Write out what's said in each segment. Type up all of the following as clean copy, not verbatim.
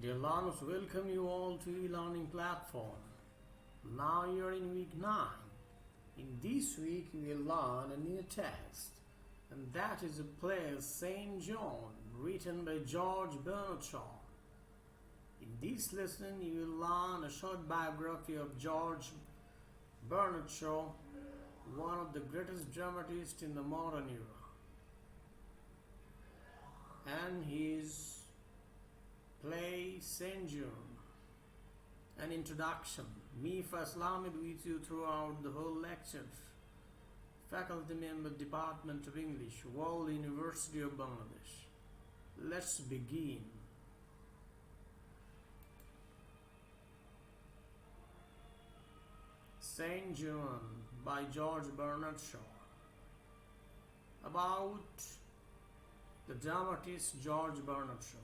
Dear learners, welcome you all to e-learning platform. Now you're in week 9. In this week we will learn a new text, and that is a play Saint John, written by George Bernard Shaw. In this lesson you will learn a short biography of George Bernard Shaw, one of the greatest dramatists in the modern era, and his play Saint John. An introduction. Me, Faisal Ahmed, with you throughout the whole lecture. Faculty member, Department of English, World University of Bangladesh. Let's begin. Saint John by George Bernard Shaw. About the dramatist George Bernard Shaw.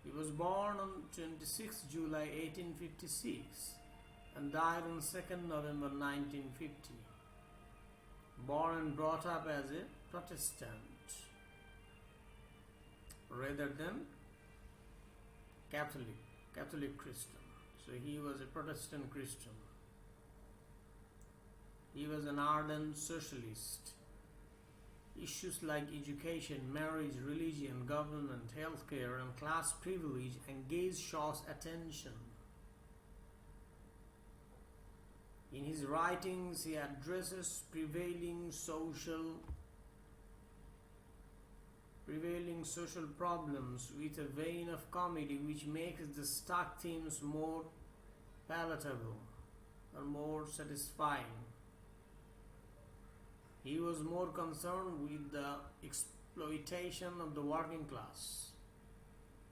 He was born on 26 July 1856 and died on 2nd November 1950. Born and brought up as a Protestant rather than Catholic Christian. So he was a Protestant Christian. He was an ardent socialist. Issues like education, marriage, religion, government, healthcare, and class privilege engaged Shaw's attention. In his writings, he addresses prevailing social problems with a vein of comedy which makes the stark themes more palatable or more satisfying. He was more concerned with the exploitation of the working class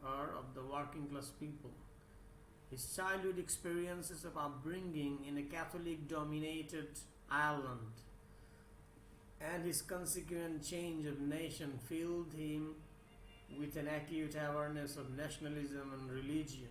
or of the working class people. His childhood experiences of upbringing in a Catholic-dominated Ireland and his consequent change of nation filled him with an acute awareness of nationalism and religion.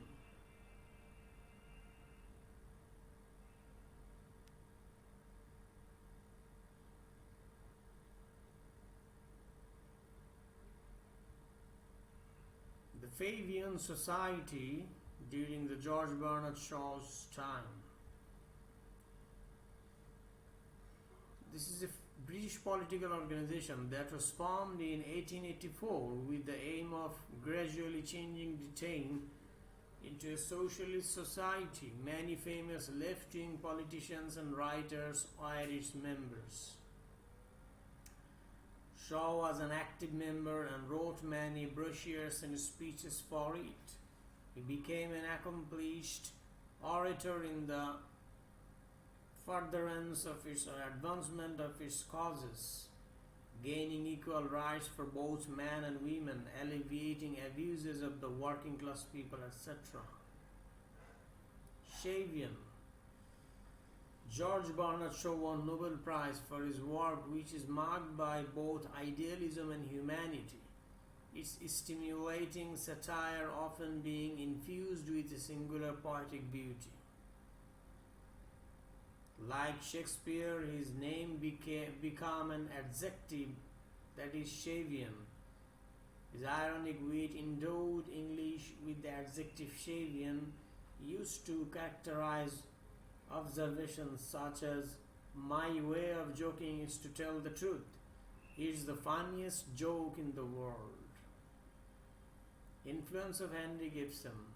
The Fabian Society during the George Bernard Shaw's time. This is a British political organization that was formed in 1884 with the aim of gradually changing Britain into a socialist society. Many famous left-wing politicians and writers were its members. Shaw was an active member and wrote many brochures and speeches for it. He became an accomplished orator in the furtherance of its advancement of its causes, gaining equal rights for both men and women, alleviating abuses of the working class people, etc. Shavian. George Bernard Shaw won Nobel Prize for his work, which is marked by both idealism and humanity, its stimulating satire often being infused with a singular poetic beauty. Like Shakespeare, his name became an adjective, that is Shavian. His ironic wit endowed English with the adjective Shavian, used to characterize observations such as, "My way of joking is to tell the truth. It's the funniest joke in the world." Influence of Henry Gibson.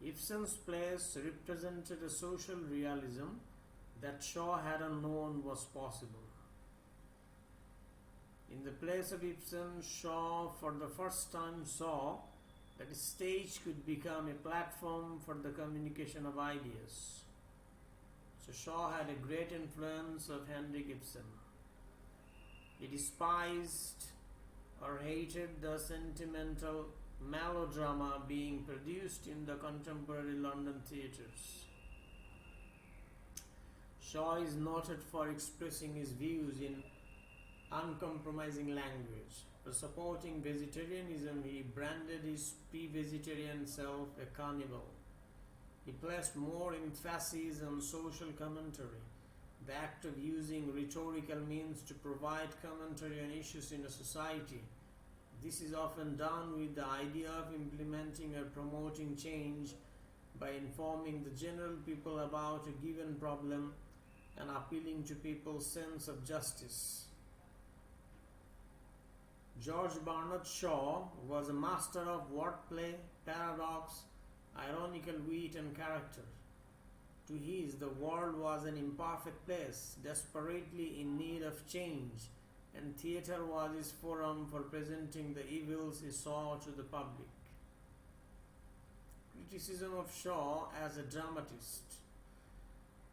Gibson's plays represented a social realism that Shaw hadn't known was possible. In the plays of Gibson, Shaw for the first time saw that a stage could become a platform for the communication of ideas. So Shaw had a great influence of Henry Gibson. He despised or hated the sentimental melodrama being produced in the contemporary London theatres. Shaw is noted for expressing his views in uncompromising language. For supporting vegetarianism, he branded his pre-vegetarian self a cannibal. He placed more emphasis on social commentary, the act of using rhetorical means to provide commentary on issues in a society This is often done with the idea of implementing or promoting change by informing the general people about a given problem and appealing to people's sense of justice. George Bernard Shaw was a master of wordplay, paradox, ironical wit, and character. To his, the world was an imperfect place, desperately in need of change, and theatre was his forum for presenting the evils he saw to the public. Criticism of Shaw as a dramatist.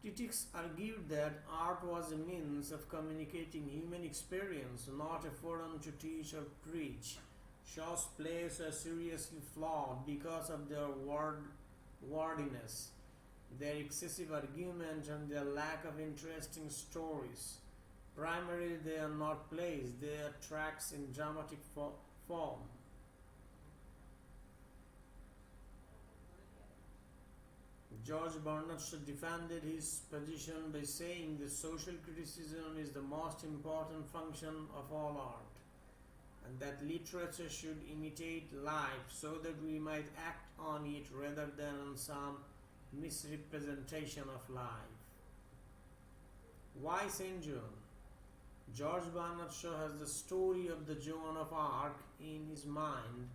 Critics argued that art was a means of communicating human experience, not a forum to teach or preach. Shaw's plays are seriously flawed because of their wordiness, their excessive argument, and their lack of interesting stories. Primarily, they are not plays, they are tracts in dramatic form. George Bernard Shaw defended his position by saying that social criticism is the most important function of all art, and that literature should imitate life so that we might act on it rather than on some misrepresentation of life. Why Saint Joan? George Bernard Shaw has the story of the Joan of Arc in his mind,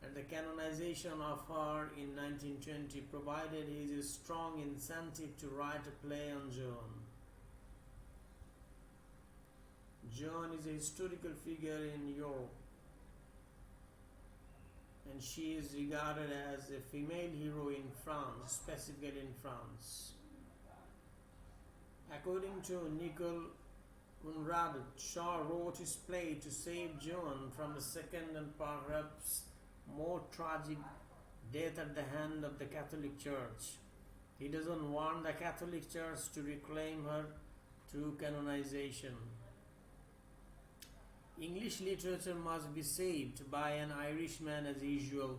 and the canonization of her in 1920 provided his a strong incentive to write a play on Joan. Joan is a historical figure in Europe, and she is regarded as a female hero in France, specifically in France. According to Nicole Unradet, Shaw wrote his play to save Joan from a second and perhaps more tragic death at the hand of the Catholic Church. He doesn't want the Catholic Church to reclaim her through canonization. English literature must be saved by an Irishman as usual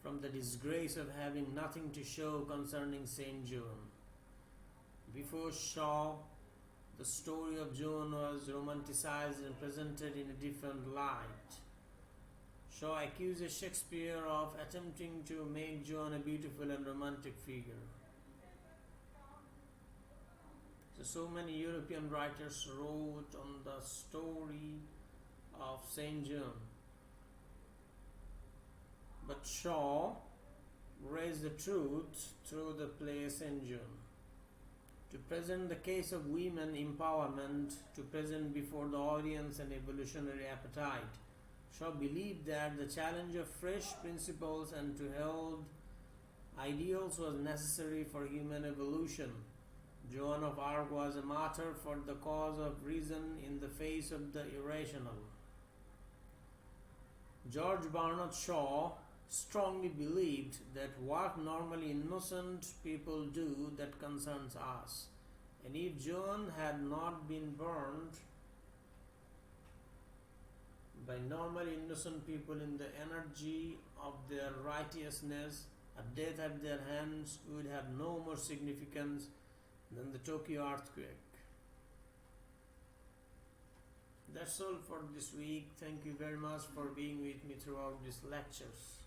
from the disgrace of having nothing to show concerning Saint Joan. Before Shaw, the story of Joan was romanticized and presented in a different light. Shaw accuses Shakespeare of attempting to make Joan a beautiful and romantic figure. So many European writers wrote on the story of Saint Joan. But Shaw raised the truth through the play Saint Joan. To present the case of women empowerment, to present before the audience an evolutionary appetite, Shaw believed that the challenge of fresh principles and to hold ideals was necessary for human evolution. Joan of Arc was a martyr for the cause of reason in the face of the irrational. George Bernard Shaw strongly believed that what normally innocent people do that concerns us. And if Joan had not been burned by normally innocent people in the energy of their righteousness, a death at their hands would have no more significance than the Tokyo earthquake. That's all for this week. Thank you very much for being with me throughout these lectures.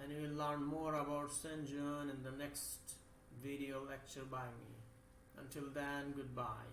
And you will learn more about Saint Joan in the next video lecture by me. Until then, goodbye.